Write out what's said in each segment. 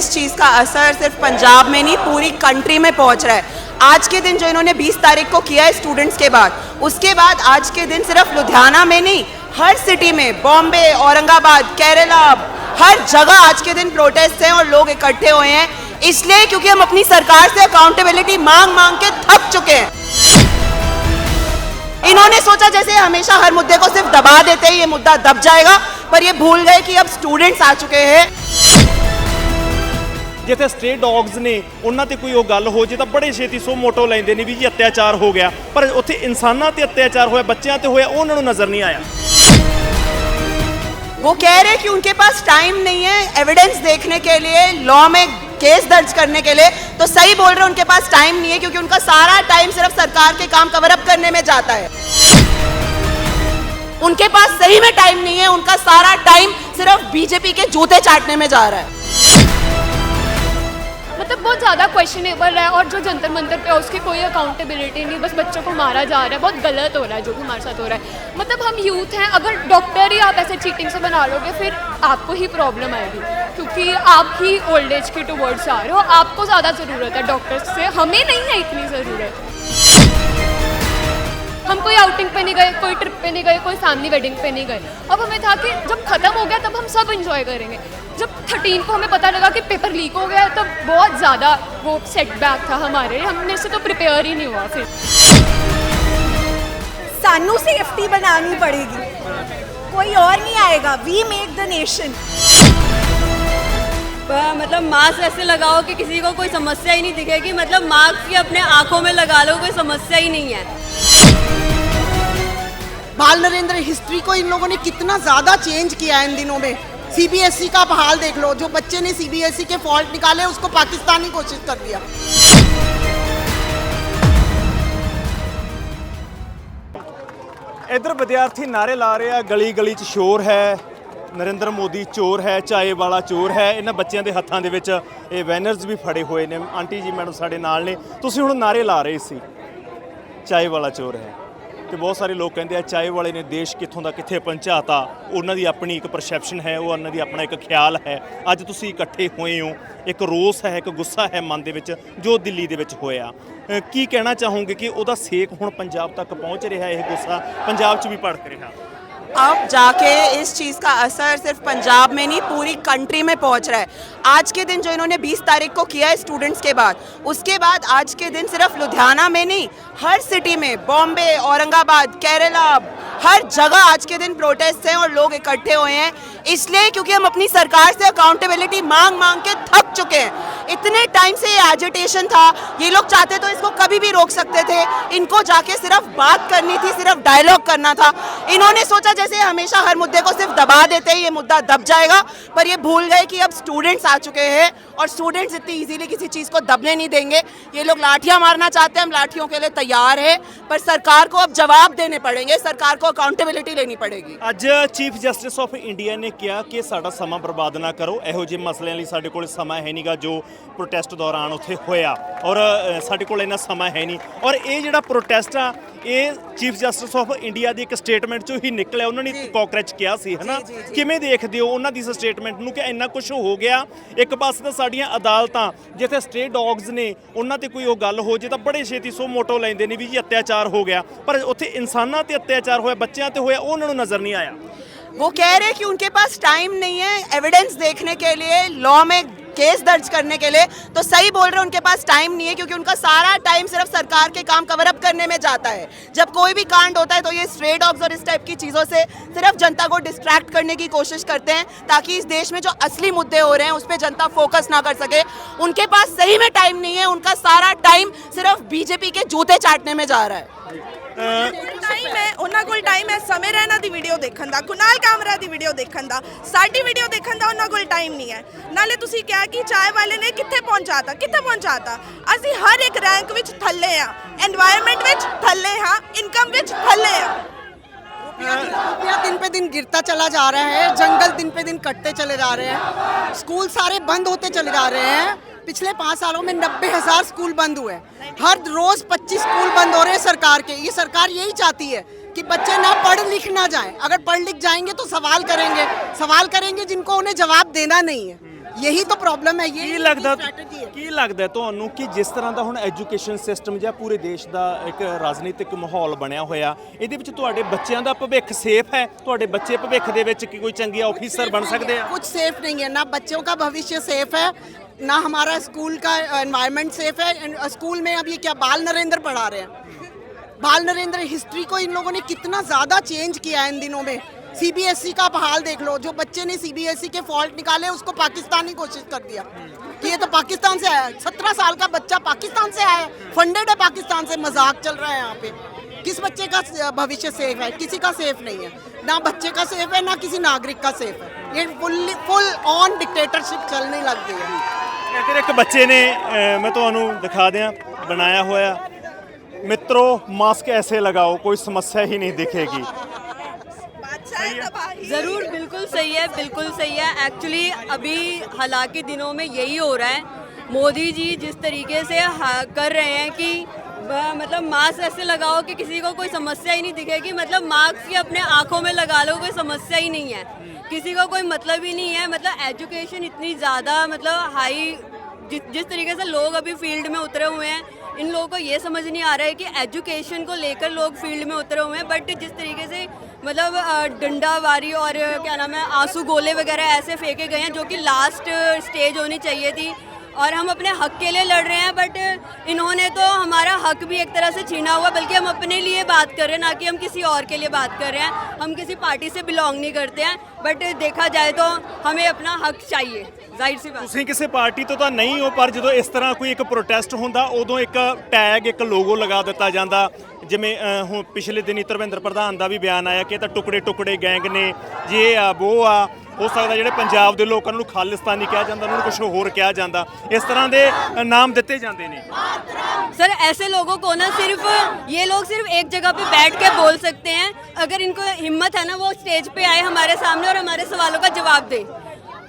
इस चीज़ का असर सिर्फ पंजाब में नहीं पूरी कंट्री में पहुंच रहा है। आज के दिन जो इन्होंने 20 तारीख को किया है स्टूडेंट्स के बाद, उसके बाद आज के दिन सिर्फ लुधियाना में नहीं, हर सिटी में, बॉम्बे, औरंगाबाद, केरला, हर जगह आज के दिन प्रोटेस्ट हैं और लोग इकट्ठे हुए हैं। इसलिए क्योंकि हम अपनी सरकार से अकाउंटेबिलिटी मांग मांग के थक चुके हैं। इन्होंने सोचा जैसे हमेशा हर मुद्दे को सिर्फ दबा देते हैं, ये मुद्दा दब जाएगा, पर ये भूल गए कि अब स्टूडेंट्स आ चुके हैं। जिथे स्ट्रे डॉग्स ने उन्हां ते कोई गल हो जाए तो बड़े छेती सो मोटो लेंदे ने भी जी अत्याचार हो गया, पर उत्थे इंसानां ते अत्याचार होया, बच्चों ते होया, उन्हां नूं नज़र नहीं आया। वो कह रहे कि उनके पास टाइम नहीं है एविडेंस देखने के लिए, लॉ में केस दर्ज करने के लिए, तो सही बोल रहे हैं, उनके पास टाइम नहीं है क्योंकि उनका सारा टाइम सिर्फ सरकार के काम कवर अप करने में जाता है। उनके पास सही में टाइम नहीं है, उनका सारा टाइम सिर्फ बीजेपी के जूते चाटने में जा रहा है। मतलब बहुत ज़्यादा क्वेश्चनेबल है और जो जंतर मंतर पे है उसकी कोई अकाउंटेबिलिटी नहीं, बस बच्चों को मारा जा रहा है, बहुत गलत हो रहा है जो भी हमारे साथ हो रहा है। मतलब हम यूथ हैं, अगर डॉक्टर ही आप ऐसे चीटिंग से बना लोगे फिर आपको ही प्रॉब्लम आएगी, क्योंकि आप ही ओल्ड एज के टुवर्ड्स आ रहे हो, आपको ज़्यादा ज़रूरत है डॉक्टर्स से, हमें नहीं है इतनी ज़रूरत। हम कोई आउटिंग पे नहीं गए, कोई ट्रिप पे नहीं गए, कोई फैमिली वेडिंग पे नहीं गए। अब हमें था कि जब ख़त्म हो गया तब हम सब इंजॉय करेंगे। जब 13 को हमें पता लगा कि पेपर लीक हो गया तब बहुत ज़्यादा वो सेटबैक था हमारे, हमने से तो प्रिपेयर ही नहीं हुआ। फिर सानू सेफ्टी बनानी पड़ेगी, कोई और नहीं आएगा। We make the nation. मतलब मास्क ऐसे लगाओ कि किसी को कोई समस्या ही नहीं दिखेगी, मतलब मास्क ही अपने आंखों में लगा लो, कोई समस्या ही नहीं है। बाल नरेंद्र हिस्ट्री को इन लोगों ने कितना ज़्यादा चेंज किया है इन दिनों में। सीबीएसई का हाल देख लो, जो बच्चे ने सीबीएसई के फॉल्ट निकाले उसको पाकिस्तानी कोशिश कर दिया। इधर विद्यार्थी नारे ला रहे हैं, गली गली च शोर है, नरेंद्र मोदी चोर है, चाय वाला चोर है। इन्हां बच्चों के हत्थां दे विच ये बैनर्स भी फड़े हुए ने। आंटी जी मैडम साडे नाल ने, तुसीं हुण नारे ला रहे सी चाय वाला चोर है, तो बहुत सारे लोग कहते हैं चाय वाले ने देश कित्थों दा कित्थे पहुंचाता, उन्हां दी अपनी एक परसैप्शन है, वो उन्हां दी अपना एक ख्याल है। अज तुसीं इकट्ठे होए हो, एक रोस है, एक गुस्सा है मन दे विच जो दिल्ली दे विच होया। की कहना चाहोगे कि उहदा सेक हुण पंजाब तक पहुँच रहा है, यह गुस्सा पंजाब च भी भड़क रहा? अब जाके इस चीज़ का असर सिर्फ पंजाब में नहीं पूरी कंट्री में पहुंच रहा है। आज के दिन जो इन्होंने 20 तारीख को किया है स्टूडेंट्स के बाद, उसके बाद आज के दिन सिर्फ लुधियाना में नहीं, हर सिटी में, बॉम्बे, औरंगाबाद, केरला, हर जगह आज के दिन प्रोटेस्ट हैं और लोग इकट्ठे हुए हैं। इसलिए क्योंकि हम अपनी सरकार से अकाउंटेबिलिटी मांग मांग के थक चुके हैं। इतने टाइम से ये एजिटेशन था, ये लोग चाहते तो इसको कभी भी रोक सकते थे, इनको जाके सिर्फ बात करनी थी, सिर्फ डायलॉग करना था। इन्होंने सोचा जैसे हमेशा हर मुद्दे को सिर्फ दबा देते हैं, ये मुद्दा दब जाएगा, पर ये भूल गए कि अब स्टूडेंट्स आ चुके हैं और स्टूडेंट्स इतनी इजीली किसी चीज़ को दबने नहीं देंगे। ये लोग लाठियां मारना चाहते हैं, हम लाठियों के लिए तैयार हैं, पर सरकार को अब जवाब देने पड़ेंगे, सरकार को अकाउंटेबिलिटी लेनी पड़ेगी। ਅੱਜ ਚੀਫ ਜਸਟਿਸ ਆਫ ਇੰਡੀਆ ਨੇ ਕਿਹਾ ਕਿ ਸਾਡਾ ਸਮਾਂ ਬਰਬਾਦ ਨਾ ਕਰੋ, ਇਹੋ ਜਿਹੇ ਮਸਲਿਆਂ ਲਈ ਸਾਡੇ ਕੋਲ ਸਮਾਂ ਹੈ ਨਹੀਂਗਾ ਜੋ ਪ੍ਰੋਟੈਸਟ ਦੌਰਾਨ ਉੱਥੇ ਹੋਇਆ, ਔਰ ਸਾਡੇ ਕੋਲ ਇੰਨਾ ਸਮਾਂ ਹੈ ਨਹੀਂ। ਔਰ ਇਹ ਜਿਹੜਾ ਪ੍ਰੋਟੈਸਟ ਆ ਇਹ ਚੀਫ ਜਸਟਿਸ ਆਫ ਇੰਡੀਆ ਦੀ ਇੱਕ ਸਟੇਟਮੈਂਟ ਚੋਂ ਹੀ ਨਿਕਲਿਆ। ਉਹਨਾਂ ਨੇ ਕਾਕਰੋਚ ਕਿਹਾ ਸੀ, ਹੈ ਨਾ? ਕਿਵੇਂ ਦੇਖਦੇ ਹੋ ਉਹਨਾਂ ਦੀ ਇਸ ਸਟੇਟਮੈਂਟ ਨੂੰ ਕਿ ਇੰਨਾ ਕੁਝ ਹੋ ਗਿਆ? ਇੱਕ ਪਾਸੇ ਤਾਂ ਸਾਡੀਆਂ ਅਦਾਲਤਾਂ ਜਿੱਥੇ ਸਟਰੇ ਡੌਗਸ ਨੇ ਉਹਨਾਂ ਤੇ ਕੋਈ ਗੱਲ ਹੋ ਜੇ ਤਾਂ ਬੜੇ ਛੇਤੀ ਸੋ ਮੋਟੋ ਲੈਂਦੇ ਨੇ ਵੀ ਜੀ अत्याचार हो गया, पर उत्थे इंसानां ते अत्याचार होया, बच्चों ते होया, उन्हां नूं नज़र नहीं आया। वो कह रहे कि उनके पास टाइम नहीं है एविडेंस देखने के लिए, लॉ में केस दर्ज करने के लिए, तो सही बोल रहे हैं, उनके पास टाइम नहीं है क्योंकि उनका सारा टाइम सिर्फ सरकार के काम कवर अप करने में जाता है। जब कोई भी कांड होता है तो ये स्ट्रे डॉग्स और इस टाइप की चीज़ों से सिर्फ जनता को डिस्ट्रैक्ट करने की कोशिश करते हैं ताकि इस देश में जो असली मुद्दे हो रहे हैं उस पर जनता फोकस ना कर सके। उनके पास सही में टाइम नहीं है, उनका सारा टाइम सिर्फ बीजेपी के जूते चाटने में जा रहा है। टाइम है उन्हां कोल, टाइम है समय रैना दी वीडियो देखण दा, कुनाल कामरा दी वीडियो देखण दा, साडी वीडियो देखण दा उन्हां कोल टाइम नहीं है। नाले तुसीं कहा कि चाय वाले ने कित्थे पहुंचाता, असीं हर एक रैंक विच थल्ले आ, एनवायरनमेंट विच थल्ले हां, इनकम विच थल्ले आ। रुपया दिन पे दिन गिरता चला जा रहा है, जंगल दिन पे दिन कटते चले जा रहे हैं, स्कूल सारे बंद होते चले जा रहे हैं। पिछले 5 सालों में 90,000 स्कूल बंद हुए, हर रोज 25 स्कूल बंद हो रहे हैं सरकार के। ये सरकार यही चाहती है कि बच्चे ना पढ़ लिख ना जाएं। अगर पढ़ लिख जाएंगे तो सवाल करेंगे जिनको उन्हें जवाब देना नहीं है। यही तो प्रॉब्लम है, ਕੀ यही ਲੱਗਦਾ स्ट्रैटेजी है। ਕੀ ਲੱਗਦਾ ਤੁਹਾਨੂੰ ਕਿ ਜਿਸ ਤਰ੍ਹਾਂ ਦਾ ਹੁਣ ਐਜੂਕੇਸ਼ਨ ਸਿਸਟਮ ਜਾਂ ਪੂਰੇ ਦੇਸ਼ ਦਾ ਇੱਕ ਰਾਜਨੀਤਿਕ ਮਾਹੌਲ ਬਣਿਆ ਹੋਇਆ, ਇਹਦੇ ਵਿੱਚ ਤੁਹਾਡੇ ਬੱਚਿਆਂ ਦਾ ਭਵਿੱਖ ਸੇਫ ਹੈ? ਤੁਹਾਡੇ ਬੱਚੇ ਭਵਿੱਖ ਦੇ ਵਿੱਚ ਕਿ ਕੋਈ ਚੰਗੇ ਆਫੀਸਰ ਬਣ ਸਕਦੇ ਆ? कुछ सेफ नहीं है, ना बच्चों का भविष्य सेफ है, ना हमारा स्कूल का एनवायरनमेंट सेफ है। स्कूल में अब ये क्या बाल नरेंद्र पढ़ा रहे हैं, बाल नरेंद्र हिस्ट्री को इन लोगों ने कितना ज़्यादा चेंज किया है इन दिनों में। सीबीएसई का आप हाल देख लो, जो बच्चे ने सीबीएसई के फॉल्ट निकाले उसको पाकिस्तानी कोशिश कर दिया कि ये तो पाकिस्तान से आया है। 17 साल का बच्चा पाकिस्तान से आया है, फंडेड है पाकिस्तान से, मजाक चल रहा है यहाँ पे। किस बच्चे का भविष्य सेफ है? किसी का सेफ नहीं है, ना बच्चे का सेफ है ना किसी नागरिक का सेफ है। ये फुल ऑन डिक्टेटरशिप चलने लग गई है। ਇੱਧਰ ਇੱਕ ਬੱਚੇ ਨੇ ਮੈਂ ਤੁਹਾਨੂੰ ਦਿਖਾ ਦਿਆਂ ਬਣਾਇਆ ਹੋਇਆ, ਮਿੱਤਰੋ ਮਾस्क ऐसे लगाओ कोई समस्या ही नहीं दिखेगी। बादशाह तबाही। ज़रूर, बिल्कुल सही है, बिल्कुल सही है। एक्चुअली अभी हालांकि दिनों में यही हो रहा है। मोदी जी जिस तरीके से कर रहे हैं कि मतलब मास्क ऐसे लगाओ कि किसी को कोई समस्या ही नहीं दिखेगी, मतलब मास्क ही अपने आँखों में लगा लो, कोई समस्या ही नहीं है, किसी को कोई मतलब ही नहीं है। मतलब एजुकेशन इतनी ज़्यादा मतलब हाई, जिस तरीके से लोग अभी फील्ड में उतरे हुए हैं, इन लोगों को ये समझ नहीं आ रहा है कि एजुकेशन को लेकर लोग फील्ड में उतरे हुए हैं। बट जिस तरीके से मतलब डंडावारी और क्या नाम है आंसू गोले वगैरह ऐसे फेंके गए हैं जो कि लास्ट स्टेज होनी चाहिए थी, और हम अपने हक के लिए लड़ रहे हैं। बट इन्होंने तो हमारा हक भी एक तरह से छीना हुआ, बल्कि हम अपने लिए बात कर रहे हैं, ना कि हम किसी और के लिए बात कर रहे हैं। हम किसी पार्टी से बिलोंग नहीं करते हैं, बट देखा जाए तो हमें अपना हक चाहिए, ਜ਼ਾਹਿਰ ਸੀ ਬਾਤ। ਤੁਸੀਂ ਕਿਸੇ ਪਾਰਟੀ ਤੋਂ ਤਾਂ ਨਹੀਂ ਹੋ, ਪਰ ਜਦੋਂ ਇਸ ਤਰ੍ਹਾਂ ਕੋਈ ਇੱਕ ਪ੍ਰੋਟੈਸਟ ਹੁੰਦਾ ਉਦੋਂ ਇੱਕ ਟੈਗ, ਇੱਕ ਲੋਗੋ ਲਗਾ ਦਿੱਤਾ ਜਾਂਦਾ। ਜਿਵੇਂ ਹੁਣ ਪਿਛਲੇ ਦਿਨੀ ਧਰਮਿੰਦਰ ਪ੍ਰਧਾਨ ਦਾ ਵੀ ਬਿਆਨ ਆਇਆ ਕਿ ਇਹ ਤਾਂ ਟੁਕੜੇ ਟੁਕੜੇ ਗੈਂਗ ਨੇ, ਜੇ ਆ ਉਹ ਆ। ਹੋ ਸਕਦਾ ਜਿਹੜੇ ਪੰਜਾਬ ਦੇ ਲੋਕਾਂ ਨੂੰ ਖਾਲਿਸਤਾਨੀ ਕਿਹਾ ਜਾਂਦਾ, ਉਹਨਾਂ ਨੂੰ ਕੁਝ ਹੋਰ ਕਿਹਾ ਜਾਂਦਾ, ਇਸ ਤਰ੍ਹਾਂ ਦੇ ਨਾਮ ਦਿੱਤੇ ਜਾਂਦੇ ਨੇ। सर ऐसे लोगों को ना सिर्फ ये लोग सिर्फ एक जगह पे बैठ के बोल सकते हैं। अगर इनको हिम्मत है ना, वो स्टेज पे आए हमारे सामने और हमारे सवालों का जवाब दे।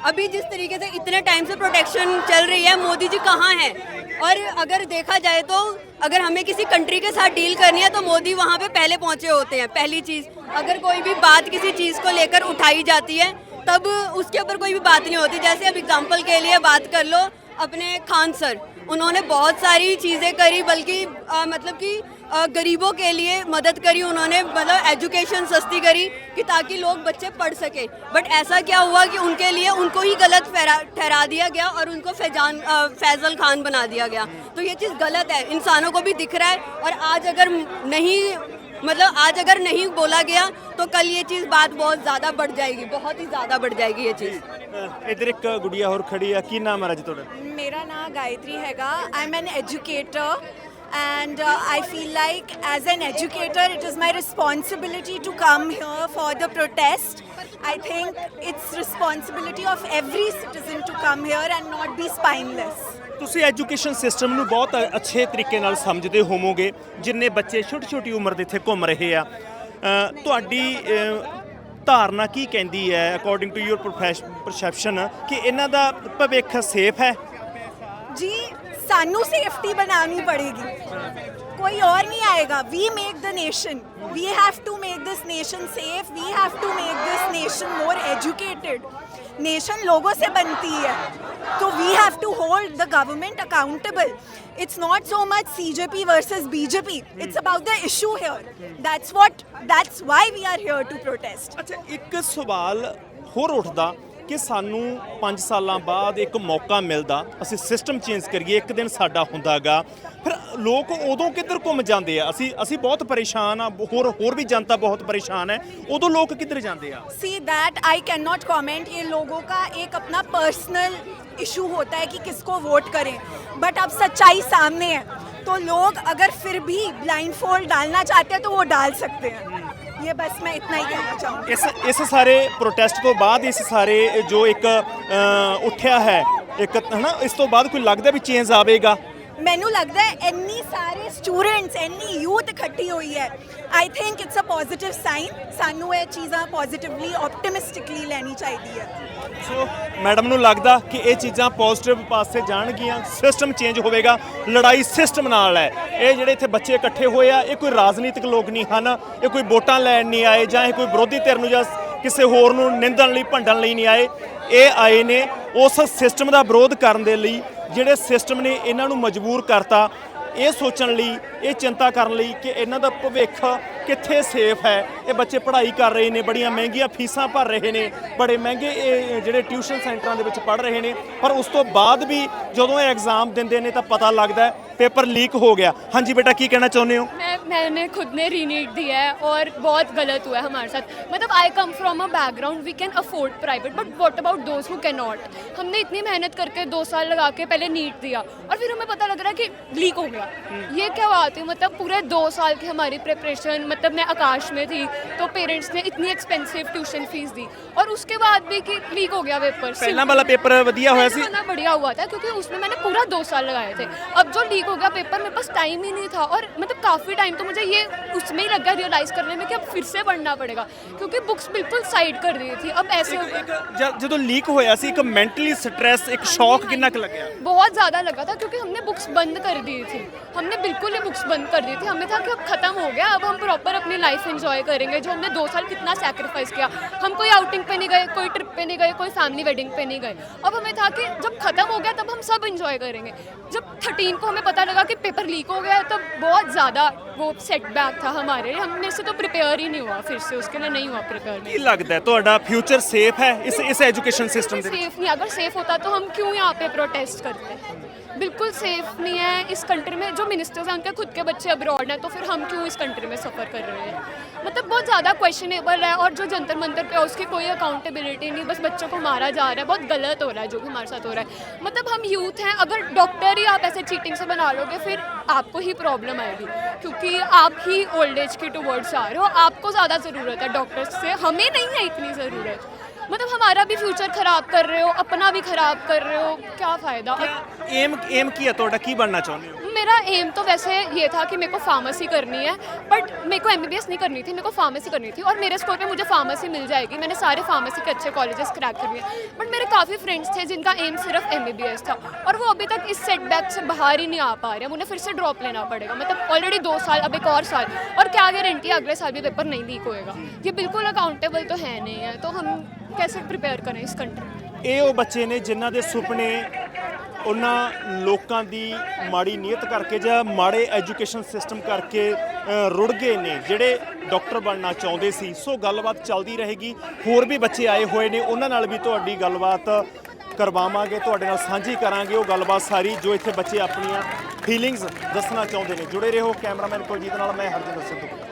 अभी जिस तरीके से इतने टाइम से प्रोटेक्शन चल रही है, मोदी जी कहाँ हैं? और अगर देखा जाए तो अगर हमें किसी कंट्री के साथ डील करनी है तो मोदी वहाँ पे पहले पहुँचे होते हैं। पहली चीज़, अगर कोई भी बात किसी चीज़ को लेकर उठाई जाती है तब उसके ऊपर कोई भी बात नहीं होती। जैसे अब एग्जाम्पल के लिए बात कर लो अपने खान सर, उन्होंने बहुत सारी चीज़ें करी, बल्कि मतलब कि गरीबों के लिए मदद करी उन्होंने, मतलब एजुकेशन सस्ती करी कि ताकि लोग बच्चे पढ़ सके। बट ऐसा क्या हुआ कि उनके लिए उनको ही गलत ठहरा दिया गया और उनको फैजल खान बना दिया गया। तो ये चीज़ गलत है, इंसानों को भी दिख रहा है। और आज अगर नहीं बोला गया तो कल ये चीज़ बात बहुत ज़्यादा बढ़ जाएगी, बहुत ही ज़्यादा बढ़ जाएगी ये चीज़। ਇੱਧਰ ਇੱਕ ਗੁੜੀਆ ਹੋਰ ਖੜੀ ਆ, ਕੀ ਨਾਮ ਹੈ ਰਾਜੀ ਤੁਹਾਡਾ? मेरा नाम गायत्री हैगा। I am an educator and I feel like as an educator it is my responsibility to come here for the protest. I think it's responsibility of every citizen to come here and not be spineless. ਤੁਸੀਂ education system ਨੂੰ ਬਹੁਤ ਅੱਛੇ ਤਰੀਕੇ ਨਾਲ ਸਮਝਦੇ ਹੋਵੋਗੇ, ਜਿੰਨੇ ਬੱਚੇ ਛੋਟੀ ਛੋਟੀ ਉਮਰ ਦੇ ਇੱਥੇ ਘੁੰਮ ਰਹੇ ਆ। ਤੁਹਾਡੀ ਧਾਰਨਾ ਕੀ ਕਹਿੰਦੀ ਹੈ ਅਕੋਰਡਿੰਗ ਟੂ ਯੂਰ ਪਰਸੈਪਸ਼ਨ ਕਿ ਇਹਨਾਂ ਦਾ ਭਵਿੱਖ ਸੇਫ ਹੈ? जी सानू सेफ्टी बनानी पड़ेगी, कोई और नहीं आएगा। We make the nation, we have to make this nation safe, we have to make this nation more educated. Nation लोगों से बनती है, तो we have to hold the government accountable. It's not so much CJP versus BJP, it's about the issue here. That's why we are here to protest. ਅੱਛਾ, ਇੱਕ ਸਵਾਲ ਹੋਰ ਉੱਠਦਾ ਕਿ ਸਾਨੂੰ 5 ਸਾਲਾਂ ਬਾਅਦ ਇੱਕ ਮੌਕਾ ਮਿਲਦਾ, ਅਸੀਂ ਸਿਸਟਮ ਚੇਂਜ ਕਰੀਏ, ਇੱਕ ਦਿਨ ਸਾਡਾ ਹੁੰਦਾਗਾ, ਫਿਰ ਲੋਕ ਉਦੋਂ ਕਿੱਧਰ ਘੁੰਮ ਜਾਂਦੇ ਆ? ਅਸੀਂ ਬਹੁਤ ਪਰੇਸ਼ਾਨ ਆ, ਹੋਰ ਵੀ ਜਨਤਾ ਬਹੁਤ ਪਰੇਸ਼ਾਨ ਹੈ, ਉਦੋਂ ਲੋਕ ਕਿੱਧਰ ਜਾਂਦੇ ਆ? See that I cannot comment. ये लोगों का एक अपना पर्सनल इशू होता है कि किसको वोट करें, बट अब सच्चाई सामने है, तो लोग अगर फिर भी ब्लाइंड फोल्ड डालना चाहते हैं तो वो डाल सकते हैं। ये बस मैं इतना ही कहना चाहूँगी। ਇਸ ਸਾਰੇ ਪ੍ਰੋਟੈਸਟ ਤੋਂ ਬਾਅਦ ਇਸ ਸਾਰੇ ਜੋ ਇੱਕ ਉੱਠਿਆ ਹੈ ਇੱਕ ਹੈ ਨਾ, ਇਸ ਤੋਂ ਬਾਅਦ ਕੋਈ ਲੱਗਦਾ ਵੀ ਚੇਂਜ ਆਵੇਗਾ? ਮੈਨੂੰ ਲੱਗਦਾ ਹੈ ਇੰਨੀ ਸਾਰੇ ਸਟੂਡੈਂਟਸ, ਇੰਨੀ ਯੂਥ ਇਕੱਠੀ ਹੋਈ ਹੈ, I think it's a positive sign. ਸਾਨੂੰ ਇਹ ਚੀਜ਼ਾਂ ਪੋਜ਼ਿਟਿਵਲੀ ਆਪਟਿਮਿਸਟਿਕਲੀ ਲੈਣੀ ਚਾਹੀਦੀ ਹੈ। ਸੋ ਮੈਡਮ ਨੂੰ ਲੱਗਦਾ ਕਿ ਇਹ ਚੀਜ਼ਾਂ ਪੋਜ਼ਿਟਿਵ ਪਾਸੇ ਜਾਣਗੀਆਂ, ਸਿਸਟਮ ਚੇਂਜ ਹੋਵੇਗਾ, ਲੜਾਈ ਸਿਸਟਮ ਨਾਲ ਹੈ। ਇਹ ਜਿਹੜੇ ਇੱਥੇ ਬੱਚੇ ਇਕੱਠੇ ਹੋਏ ਆ, ਇਹ ਕੋਈ ਰਾਜਨੀਤਿਕ ਲੋਕ ਨਹੀਂ ਹਨ, ਇਹ ਕੋਈ ਵੋਟਾਂ ਲੈਣ ਨਹੀਂ ਆਏ, ਜਾਂ ਇਹ ਕੋਈ ਵਿਰੋਧੀ ਧਿਰ ਨੂੰ ਜਾਂ ਕਿਸੇ ਹੋਰ ਨੂੰ ਨਿੰਦਣ ਲਈ ਭੰਡਣ ਲਈ ਨਹੀਂ ਆਏ। ਇਹ ਆਏ ਨੇ ਉਸ ਸਿਸਟਮ ਦਾ ਵਿਰੋਧ ਕਰਨ ਦੇ ਲਈ ਜਿਹੜੇ ਸਿਸਟਮ ਨੇ ਇਹਨਾਂ ਨੂੰ ਮਜਬੂਰ ਕਰਤਾ ਇਹ ਸੋਚਣ ਲਈ, ਇਹ ਚਿੰਤਾ ਕਰਨ ਲਈ ਕਿ ਇਹਨਾਂ ਦਾ ਭਵਿੱਖ ਕਿੱਥੇ ਸੇਫ ਹੈ। ਇਹ ਬੱਚੇ ਪੜ੍ਹਾਈ ਕਰ ਰਹੇ ਨੇ, ਬੜੀਆਂ ਮਹਿੰਗੀਆਂ ਫੀਸਾਂ ਭਰ ਰਹੇ ਨੇ, ਬੜੇ ਮਹਿੰਗੇ ਇਹ ਜਿਹੜੇ ਟਿਊਸ਼ਨ ਸੈਂਟਰਾਂ ਦੇ ਵਿੱਚ ਪੜ੍ਹ ਰਹੇ ਨੇ, ਪਰ ਉਸ ਤੋਂ ਬਾਅਦ ਵੀ ਜਦੋਂ ਇਹ ਐਗਜ਼ਾਮ ਦਿੰਦੇ ਨੇ ਤਾਂ ਪਤਾ ਲੱਗਦਾ ਹੈ पेपर लीक हो गया। हाँ जी बेटा, की कहना चाहते हो? मैंने खुद ने रीनीट दिया है और बहुत गलत हुआ है हमारे साथ। मतलब I come from a background we can afford private, but what about those who cannot. हमने इतनी मेहनत करके 2 साल लगा के पहले नीट दिया और फिर हमें पता लग रहा है कि लीक हो गया। ये क्या बात है? मतलब पूरे 2 साल की हमारी प्रिपरेशन, मतलब मैं आकाश में थी तो पेरेंट्स ने इतनी एक्सपेंसिव ट्यूशन फीस दी और उसके बाद भी कि लीक हो गया पेपर। पहला वाला पेपर बढ़िया हुआ सी? बढ़िया हुआ था क्योंकि उसमें मैंने पूरा 2 साल लगाए थे। अब जो लीक हो गया पेपर, मेरे पास टाइम ही नहीं था और मतलब काफ़ी टाइम तो मुझे ये उसमें ही लग गया रियलाइज़ करने में कि अब फिर से पढ़ना पड़ेगा क्योंकि बुक्स बिल्कुल साइड कर दी थी। अब ऐसे ਜਦੋਂ ਲੀਕ ਹੋਇਆ ਸੀ ਇੱਕ ਮੈਂਟਲੀ ਸਟ्रेस, ਇੱਕ ਸ਼ੌਕ ਕਿੰਨਾ ਕੁ ਲੱਗਿਆ? बहुत ज़्यादा लगा था क्योंकि हमने बुक्स बंद कर दी थी। हमने बिल्कुल ही बुक्स बंद कर दी थी। हमें था कि अब ख़त्म हो गया, अब हम प्रॉपर अपनी लाइफ एंजॉय करेंगे। जो हमने 2 साल कितना सैक्रिफाइस किया, हम कोई आउटिंग पे नहीं गए, कोई ट्रिप पे नहीं गए, कोई फैमिली वेडिंग पे नहीं गए। अब हमें था कि जब ख़त्म हो गया तब हम सब एंजॉय करेंगे। जब 13 को हमें पता लगा कि पेपर लीक हो गया है तब बहुत ज़्यादा वो सेटबैक था हमारे लिए। हमने से तो प्रिपेयर ही नहीं हुआ, फिर से उसके लिए नहीं हुआ प्रिपेयर। ਕੀ ਲੱਗਦਾ ਹੈ ਤੁਹਾਡਾ ਫਿਊਚਰ ਸੇਫ ਹੈ ਇਸ ਐਜੂਕੇਸ਼ਨ ਸਿਸਟਮ ਦੇ ਵਿੱਚ? सेफ नहीं, अगर सेफ होता तो हम क्यों यहाँ पे प्रोटेस्ट करते? बिल्कुल सेफ नहीं है इस कंट्री में। जो मिनिस्टर्स हैं उनके खुद के बच्चे अब्रॉड हैं तो फिर हम क्यों इस कंट्री में सफ़र कर रहे हैं? मतलब बहुत ज़्यादा क्वेश्चनेबल है और जो जंतर मंतर पे है उसकी कोई अकाउंटेबिलिटी नहीं, बस बच्चों को मारा जा रहा है। बहुत गलत हो रहा है जो भी हमारे साथ हो रहा है। मतलब हम यूथ हैं, अगर डॉक्टर ही आप ऐसे चीटिंग से बना लोगे फिर आपको ही प्रॉब्लम आएगी क्योंकि आप ही ओल्ड एज के टुवर्ड्स आ रहे हो। आपको ज़्यादा ज़रूरत है डॉक्टर्स से, हमें नहीं है इतनी ज़रूरत। मतलब हमारा भी फ्यूचर खराब कर रहे हो, अपना भी खराब कर रहे हो, क्या फ़ायदा? एम की है ਤੁਹਾਡਾ, ਕੀ बनना चाहते हो? मेरा एम तो वैसे ये था कि मेरे को फार्मेसी करनी है, बट मेरे को एमबीबीएस नहीं करनी थी, मेरे को फार्मेसी करनी थी और मेरे स्कोर पे मुझे फार्मेसी मिल जाएगी। मैंने सारे फार्मेसी के अच्छे कॉलेजेस क्रैक कर लिए, बट मेरे काफ़ी फ्रेंड्स थे जिनका एम सिर्फ एमबीबीएस था और वो अभी तक इस सेटबैक से बाहर ही नहीं आ पा रहे हैं। उन्हें फिर से ड्रॉप लेना पड़ेगा। मतलब ऑलरेडी 2 साल, अब एक और साल, और क्या गारंटी है अगले साल भी पेपर नहीं लीक होएगा? ये बिल्कुल अकाउंटेबल तो है नहीं है, तो हम कैसे प्रिपेयर करें इस कंट्री में? ਇਹ ਉਹ ਬੱਚੇ ਨੇ ਜਿਨ੍ਹਾਂ ਦੇ ਸੁਪਨੇ ਉਹਨਾਂ ਲੋਕਾਂ ਦੀ ਮਾੜੀ ਨੀਅਤ ਕਰਕੇ ਜਾਂ ਮਾੜੇ ਐਜੂਕੇਸ਼ਨ ਸਿਸਟਮ ਕਰਕੇ ਰੁੜ ਗਏ ਨੇ, ਜਿਹੜੇ ਡਾਕਟਰ ਬਣਨਾ ਚਾਹੁੰਦੇ ਸੀ। ਸੋ ਗੱਲਬਾਤ ਚੱਲਦੀ ਰਹੇਗੀ, ਹੋਰ ਵੀ ਬੱਚੇ ਆਏ ਹੋਏ ਨੇ, ਉਹਨਾਂ ਨਾਲ ਵੀ ਤੁਹਾਡੀ ਗੱਲਬਾਤ ਕਰਵਾਵਾਂਗੇ, ਤੁਹਾਡੇ ਨਾਲ ਸਾਂਝੀ ਕਰਾਂਗੇ ਉਹ ਗੱਲਬਾਤ ਸਾਰੀ ਜੋ ਇੱਥੇ ਬੱਚੇ ਆਪਣੀਆਂ ਫੀਲਿੰਗਸ ਦੱਸਣਾ ਚਾਹੁੰਦੇ ਨੇ। ਜੁੜੇ ਰਹੋ, ਕੈਮਰਾਮੈਨ ਕੁਲਜੀਤ ਨਾਲ, ਮੈਂ ਹਰਜਿੰਦਰ ਸਿੱਧੂ।